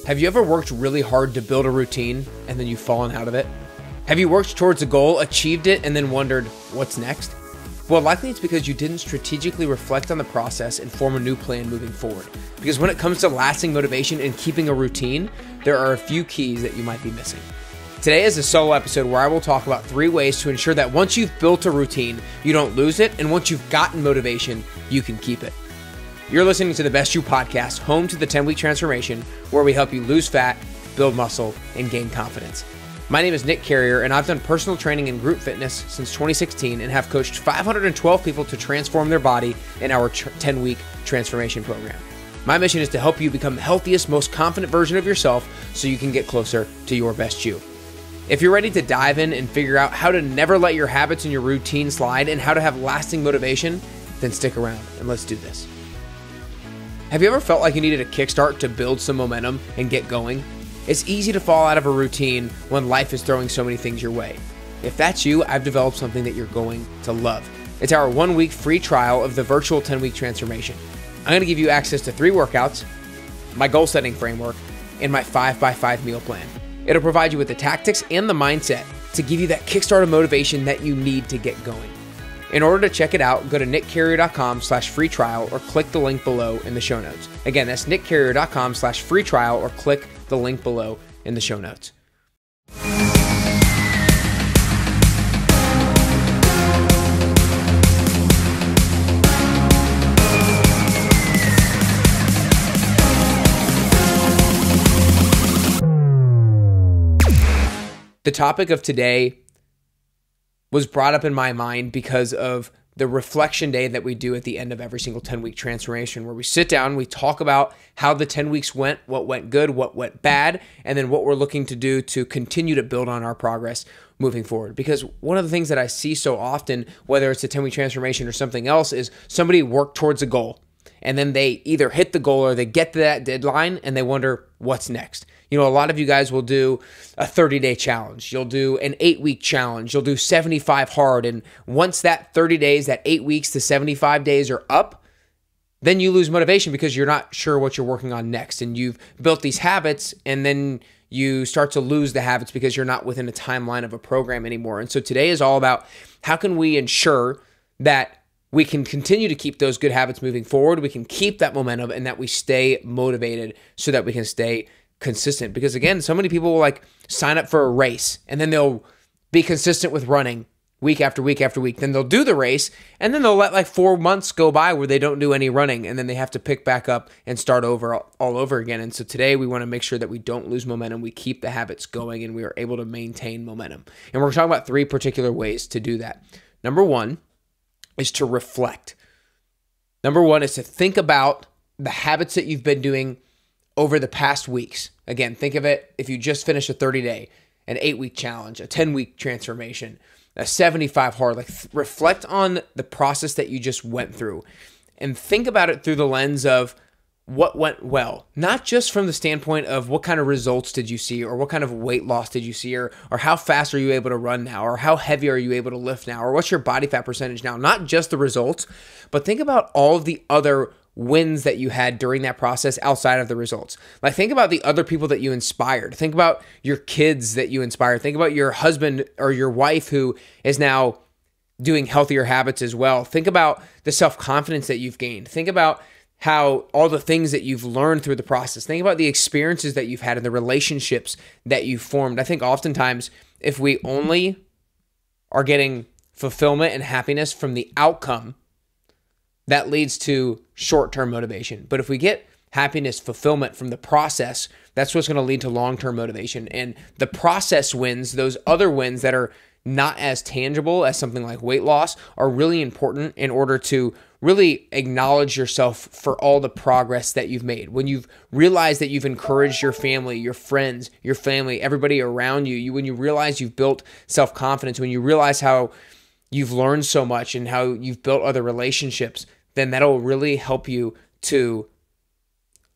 Have you ever worked really hard to build a routine and then you've fallen out of it? Have you worked towards a goal, achieved it, and then wondered, what's next? Well, likely it's because you didn't strategically reflect on the process and form a new plan moving forward. Because when it comes to lasting motivation and keeping a routine, there are a few keys that you might be missing. Today is a solo episode where I will talk about 3 ways to ensure that once you've built a routine, you don't lose it, and once you've gotten motivation, you can keep it. You're listening to the Best You podcast, home to the 10-week transformation, where we help you lose fat, build muscle, and gain confidence. My name is Nick Carrier, and I've done personal training and group fitness since 2016 and have coached 512 people to transform their body in our 10-week transformation program. My mission is to help you become the healthiest, most confident version of yourself so you can get closer to your best you. If you're ready to dive in and figure out how to never let your habits and your routine slide and how to have lasting motivation, then stick around and let's do this. Have you ever felt like you needed a kickstart to build some momentum and get going? It's easy to fall out of a routine when life is throwing so many things your way. If that's you, I've developed something that you're going to love. It's our 1-week free trial of the virtual 10-week transformation. I'm going to give you access to 3 workouts, my goal setting framework, and my 5x5 meal plan. It'll provide you with the tactics and the mindset to give you that kickstart of motivation that you need to get going. In order to check it out, go to nickcarrier.com/free trial or click the link below in the show notes. Again, that's nickcarrier.com/free trial or click the link below in the show notes. The topic of today was brought up in my mind because of the reflection day that we do at the end of every single 10-week transformation, where we sit down, we talk about how the 10 weeks went, what went good, what went bad, and then what we're looking to do to continue to build on our progress moving forward. Because one of the things that I see so often, whether it's a 10-week transformation or something else, is somebody work towards a goal, and then they either hit the goal or they get to that deadline and they wonder, what's next? You know, a lot of you guys will do a 30-day challenge. You'll do an 8-week challenge. You'll do 75 hard. And once that 30 days, that 8 weeks to 75 days are up, then you lose motivation because you're not sure what you're working on next. And you've built these habits, and then you start to lose the habits because you're not within a timeline of a program anymore. And so today is all about how can we ensure that we can continue to keep those good habits moving forward, we can keep that momentum, and that we stay motivated so that we can stay consistent. Because again, so many people will like sign up for a race and then they'll be consistent with running week after week after week. Then they'll do the race and then they'll let like 4 months go by where they don't do any running, and then they have to pick back up and start over all over again. And so today we want to make sure that we don't lose momentum, we keep the habits going, and we are able to maintain momentum. And we're talking about 3 particular ways to do that. Number 1 is to reflect. Number 1 is to think about the habits that you've been doing over the past weeks. Again, think of it, if you just finished a 30-day, an 8-week challenge, a 10-week transformation, a 75 hard, like reflect on the process that you just went through and think about it through the lens of what went well, not just from the standpoint of what kind of results did you see, or what kind of weight loss did you see, or how fast are you able to run now, or how heavy are you able to lift now, or what's your body fat percentage now. Not just the results, but think about all of the other wins that you had during that process outside of the results. Like think about the other people that you inspired. Think about your kids that you inspired. Think about your husband or your wife who is now doing healthier habits as well. Think about the self-confidence that you've gained. Think about how all the things that you've learned through the process. Think about the experiences that you've had and the relationships that you've formed. I think oftentimes if we only are getting fulfillment and happiness from the outcome, that leads to short-term motivation. But if we get happiness, fulfillment from the process, that's what's going to lead to long-term motivation. And the process wins, those other wins that are not as tangible as something like weight loss, are really important in order to really acknowledge yourself for all the progress that you've made. When you've realized that you've encouraged your family, your friends, your family, everybody around you, when you realize you've built self-confidence, when you realize how you've learned so much and how you've built other relationships, then that'll really help you to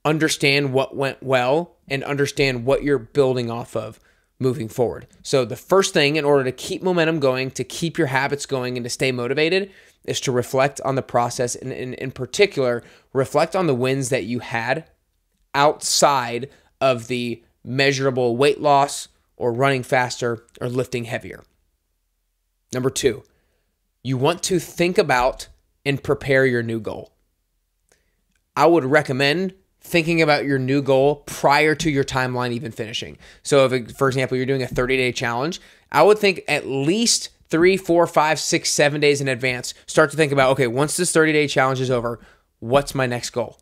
understand what went well and understand what you're building off of moving forward. So the first thing in order to keep momentum going, to keep your habits going, and to stay motivated is to reflect on the process, and in particular, reflect on the wins that you had outside of the measurable weight loss or running faster or lifting heavier. Number 2, you want to think about and prepare your new goal. I would recommend thinking about your new goal prior to your timeline even finishing. So if, for example, you're doing a 30-day challenge, I would think at least 3, 4, 5, 6, 7 days in advance, start to think about, okay, once this 30-day challenge is over, what's my next goal?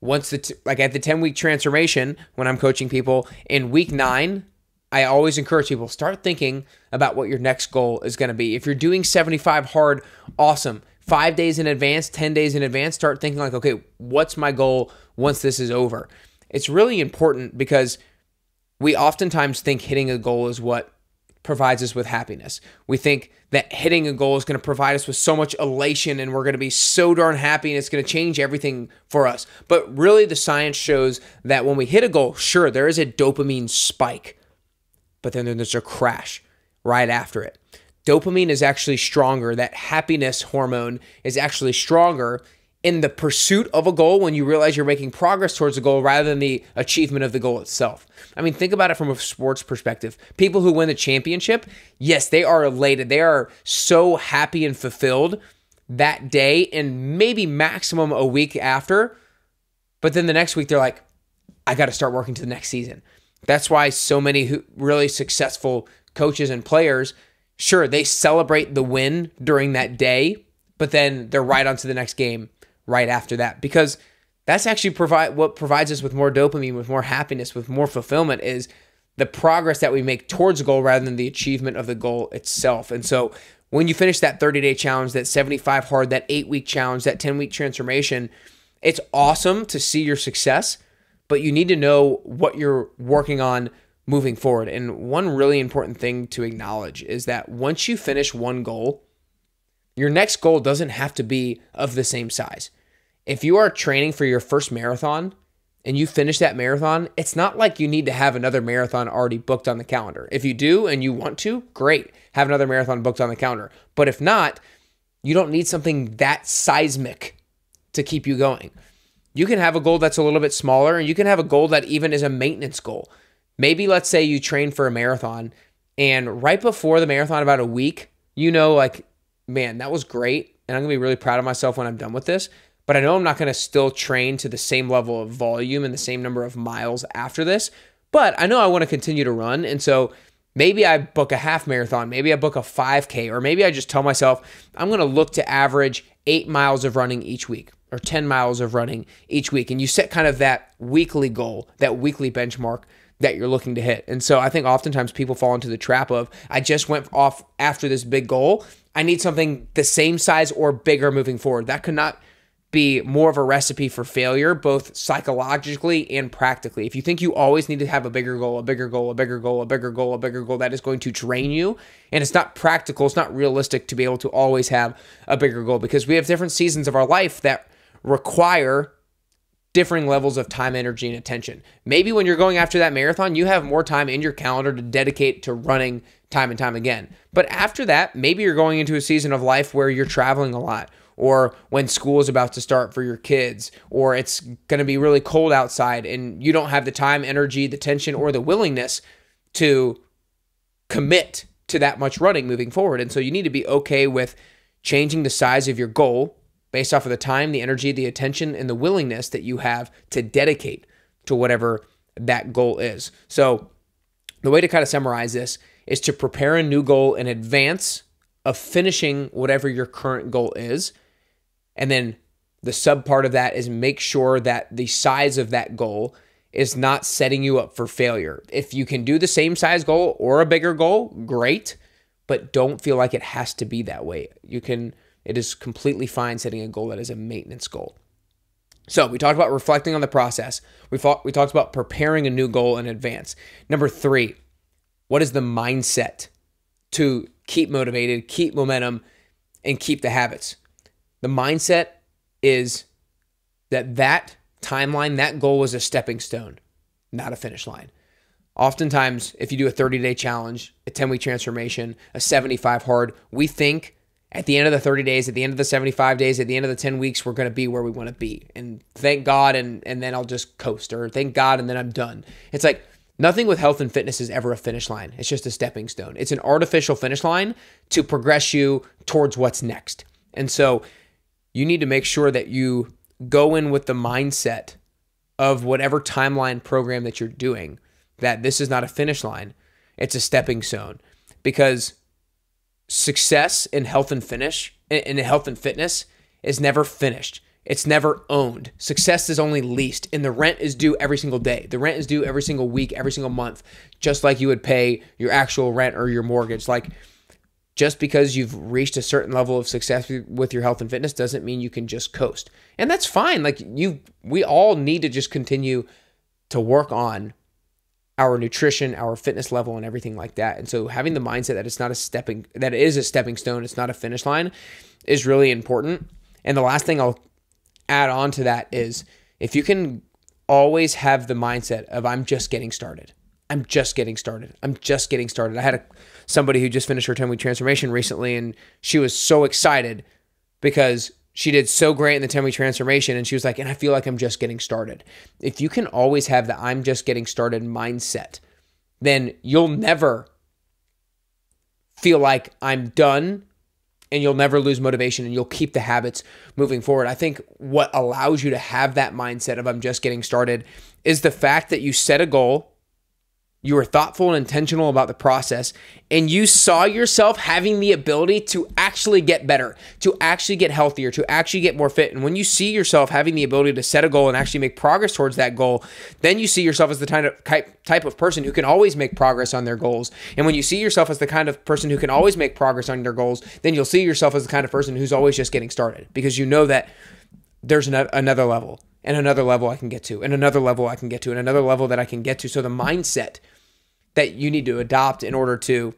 Once like at the 10-week transformation, when I'm coaching people in week 9, I always encourage people, start thinking about what your next goal is going to be. If you're doing 75 hard, awesome. 5 days in advance, 10 days in advance, start thinking like, okay, what's my goal once this is over? It's really important because we oftentimes think hitting a goal is what provides us with happiness. We think that hitting a goal is going to provide us with so much elation and we're going to be so darn happy and it's going to change everything for us. But really the science shows that when we hit a goal, sure, there is a dopamine spike, but then there's a crash right after it. Dopamine is actually stronger. That happiness hormone is actually stronger in the pursuit of a goal when you realize you're making progress towards a goal rather than the achievement of the goal itself. I mean, think about it from a sports perspective. People who win the championship, yes, they are elated. They are so happy and fulfilled that day and maybe maximum a week after. But then the next week, they're like, I got to start working to the next season. That's why so many really successful coaches and players, sure, they celebrate the win during that day, but then they're right on to the next game right after that, because that's actually what provides us with more dopamine, with more happiness, with more fulfillment is the progress that we make towards a goal rather than the achievement of the goal itself. And so when you finish that 30-day challenge, that 75 hard, that 8-week challenge, that 10-week transformation, it's awesome to see your success, but you need to know what you're working on moving forward. And one really important thing to acknowledge is that once you finish one goal, your next goal doesn't have to be of the same size. If you are training for your first marathon and you finish that marathon, it's not like you need to have another marathon already booked on the calendar. If you do and you want to, great, have another marathon booked on the calendar. But if not, you don't need something that seismic to keep you going. You can have a goal that's a little bit smaller, and you can have a goal that even is a maintenance goal. Maybe let's say you train for a marathon and right before the marathon, about a week, you know, like, man, that was great. And I'm going to be really proud of myself when I'm done with this. But I know I'm not going to still train to the same level of volume and the same number of miles after this. But I know I want to continue to run. And so maybe I book a half marathon. Maybe I book a 5K. Or maybe I just tell myself I'm going to look to average 8 miles of running each week or 10 miles of running each week. And you set kind of that weekly goal, that weekly benchmark that you're looking to hit. And so I think oftentimes people fall into the trap of, I just went off after this big goal. I need something the same size or bigger moving forward. That could not be more of a recipe for failure, both psychologically and practically. If you think you always need to have a bigger goal, a bigger goal, a bigger goal, a bigger goal, a bigger goal, that is going to drain you. And it's not practical, it's not realistic to be able to always have a bigger goal, because we have different seasons of our life that require differing levels of time, energy, and attention. Maybe when you're going after that marathon, you have more time in your calendar to dedicate to running time and time again. But after that, maybe you're going into a season of life where you're traveling a lot, or when school is about to start for your kids, or it's going to be really cold outside and you don't have the time, energy, the tension, or the willingness to commit to that much running moving forward. And so you need to be okay with changing the size of your goal based off of the time, the energy, the attention, and the willingness that you have to dedicate to whatever that goal is. So the way to kind of summarize this is to prepare a new goal in advance of finishing whatever your current goal is. And then the sub part of that is make sure that the size of that goal is not setting you up for failure. If you can do the same size goal or a bigger goal, great, but don't feel like it has to be that way. It is completely fine setting a goal that is a maintenance goal. So we talked about reflecting on the process. We talked about preparing a new goal in advance. Number 3, what is the mindset to keep motivated, keep momentum, and keep the habits? The mindset is that timeline, that goal was a stepping stone, not a finish line. Oftentimes, if you do a 30-day challenge, a 10-week transformation, a 75 hard, we think At the end of the 30 days, at the end of the 75 days, at the end of the 10 weeks, we're going to be where we want to be. And thank God, and then I'll just coast, or thank God, and then I'm done. It's like nothing with health and fitness is ever a finish line. It's just a stepping stone. It's an artificial finish line to progress you towards what's next. And so you need to make sure that you go in with the mindset of whatever timeline program that you're doing, that this is not a finish line, it's a stepping stone. Because success in health and fitness is never finished. It's never owned. Success is only leased, and the rent is due every single day. The rent is due every single week, every single month, just like you would pay your actual rent or your mortgage. Like, just because you've reached a certain level of success with your health and fitness doesn't mean you can just coast. And that's fine. Like, we all need to just continue to work on our nutrition, our fitness level, and everything like that. And so having the mindset that that it is a stepping stone, it's not a finish line, is really important. And the last thing I'll add on to that is, if you can always have the mindset of, I'm just getting started. I'm just getting started. I'm just getting started. I had somebody who just finished her 10-week transformation recently, and she was so excited because she did so great in the 10-week transformation, and she was like, and I feel like I'm just getting started. If you can always have the I'm just getting started mindset, then you'll never feel like I'm done, and you'll never lose motivation, and you'll keep the habits moving forward. I think what allows you to have that mindset of I'm just getting started is the fact that you set a goal, you were thoughtful and intentional about the process, and you saw yourself having the ability to actually get better, to actually get healthier, to actually get more fit. And when you see yourself having the ability to set a goal and actually make progress towards that goal, then you see yourself as the type of person who can always make progress on their goals. And when you see yourself as the kind of person who can always make progress on their goals, then you'll see yourself as the kind of person who's always just getting started, because you know that there's another level, and another level I can get to, and another level I can get to, and another level that I can get to. So the mindset that you need to adopt in order to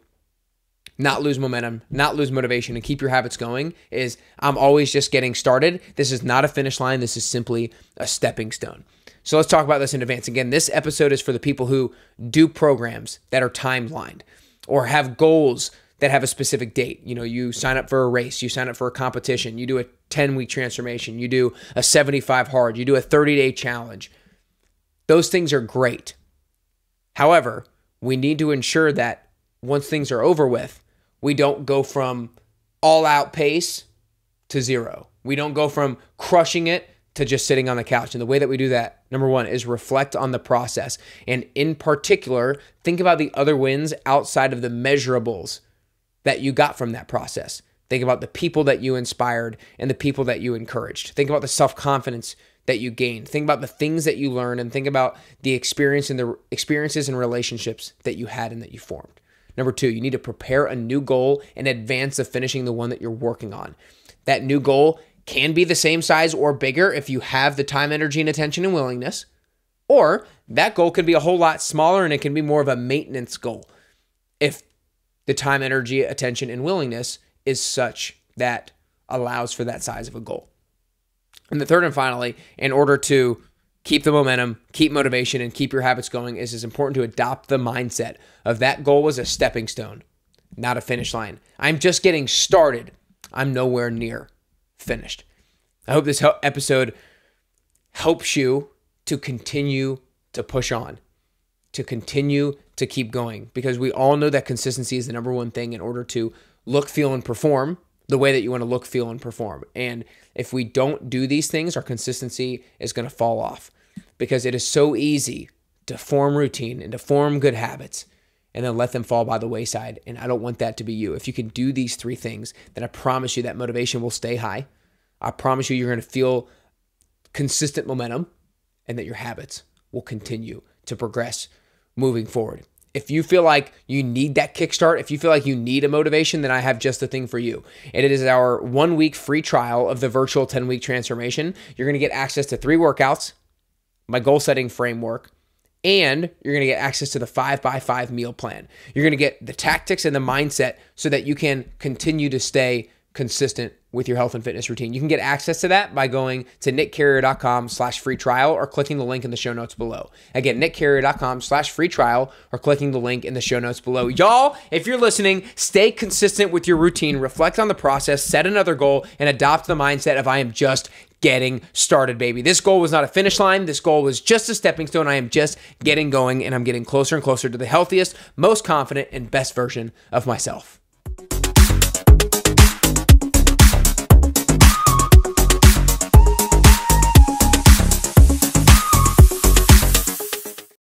not lose momentum, not lose motivation, and keep your habits going is, I'm always just getting started. This is not a finish line. This is simply a stepping stone. So let's talk about this in advance. Again, this episode is for the people who do programs that are timelined or have goals that have a specific date. You know, you sign up for a race, you sign up for a competition, you do a 10-week transformation, you do a 75 hard, you do a 30-day challenge. Those things are great. However, we need to ensure that once things are over with, we don't go from all-out pace to zero. We don't go from crushing it to just sitting on the couch. And the way that we do that, number one, is reflect on the process. And in particular, think about the other wins outside of the measurables that you got from that process. Think about the people that you inspired and the people that you encouraged. Think about the self-confidence that you gained. Think about the things that you learned, and think about the experiences and relationships that you had and that you formed. Number two, you need to prepare a new goal in advance of finishing the one that you're working on. That new goal can be the same size or bigger if you have the time, energy, and attention and willingness, or that goal could be a whole lot smaller and it can be more of a maintenance goal if the time, energy, attention, and willingness is such that allows for that size of a goal. And the third and finally, in order to keep the momentum, keep motivation, and keep your habits going, is it's important to adopt the mindset of that goal as a stepping stone, not a finish line. I'm just getting started. I'm nowhere near finished. I hope this episode helps you to continue to push on, to continue to keep going, because we all know that consistency is the number one thing in order to look, feel, and perform the way that you want to look, feel, and perform. And if we don't do these things, our consistency is going to fall off, because it is so easy to form routine and to form good habits and then let them fall by the wayside. And I don't want that to be you. If you can do these three things, then I promise you that motivation will stay high. I promise you you're going to feel consistent momentum, and that your habits will continue to progress moving forward. If you feel like you need that kickstart, if you feel like you need a motivation, then I have just the thing for you. And it is our 1-week free trial of the virtual 10-week transformation. You're going to get access to 3 workouts, my goal setting framework, and you're going to get access to the 5x5 meal plan. You're going to get the tactics and the mindset so that you can continue to stay consistent with your health and fitness routine. You can get access to that by going to nickcarrier.com/free trial or clicking the link in the show notes below. Again, nickcarrier.com/free trial or clicking the link in the show notes below. Y'all, if you're listening, stay consistent with your routine, reflect on the process, set another goal, and adopt the mindset of I am just getting started, baby. This goal was not a finish line. This goal was just a stepping stone. I am just getting going, and I'm getting closer and closer to the healthiest, most confident, and best version of myself.